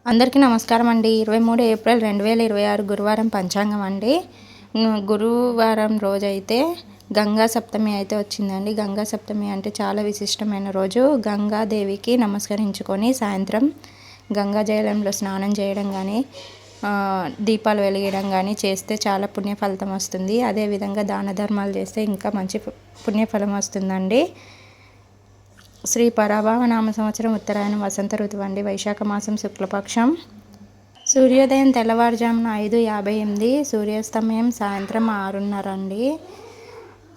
అందరికీ నమస్కారం అండి. 23 ఏప్రిల్ 2026 గురువారం పంచాంగం అండి. గురువారం రోజైతే గంగా సప్తమి అయితే వచ్చిందండి. గంగా సప్తమి అంటే చాలా విశిష్టమైన రోజు. గంగాదేవికి నమస్కరించుకొని సాయంత్రం గంగా జలంలో స్నానం చేయడం కానీ, దీపాలు వెలిగించడం కానీ చేస్తే చాలా పుణ్య ఫలితం వస్తుంది. అదేవిధంగా దాన ధర్మాలు చేస్తే ఇంకా మంచి పుణ్యఫలం వస్తుందండి. శ్రీ పరాభవనామ సంవత్సరం ఉత్తరాయణం వసంత ఋతువు అండి. వైశాఖ మాసం శుక్లపక్షం. సూర్యోదయం తెల్లవారుజామున 5:58, సూర్యాస్తమయం సాయంత్రం 6:30 అండి.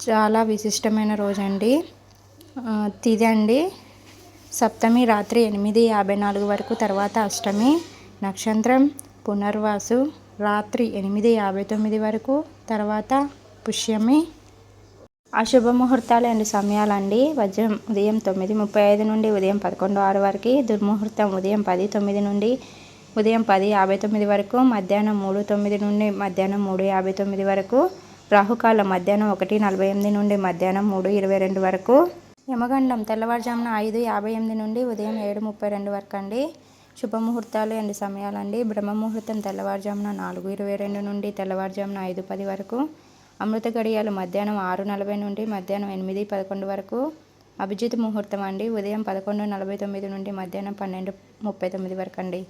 చాలా విశిష్టమైన రోజు అండి. తిథి అండి సప్తమి రాత్రి 8:54 వరకు, తర్వాత అష్టమి. నక్షత్రం పునర్వాసు రాత్రి 8:59 వరకు, తర్వాత పుష్యమి. అశుభ ముహూర్తాలు అండి సమయాలండి. ఉదయం 9:35 నుండి ఉదయం 11:06 వరకు, దుర్ముహూర్తం ఉదయం 10:09 నుండి ఉదయం 10:59 వరకు, మధ్యాహ్నం 3:09 నుండి మధ్యాహ్నం 3:59 వరకు, రాహుకాలం మధ్యాహ్నం 1:48 నుండి మధ్యాహ్నం 3:22 వరకు, యమగండం తెల్లవారుజామున 5:58 నుండి ఉదయం 7:32 వరకు అండి. శుభముహూర్తాలు అండి సమయాలండి. బ్రహ్మముహూర్తం తెల్లవారుజామున 4:22 నుండి తెల్లవారుజామున 5:10 వరకు, అమృత గడియాలు మధ్యాహ్నం 6:40 నుండి మధ్యాహ్నం 8:11 వరకు, అభిజిత్ ముహూర్తం అండి ఉదయం 11:49 నుండి మధ్యాహ్నం 12:39 వరకు అండి.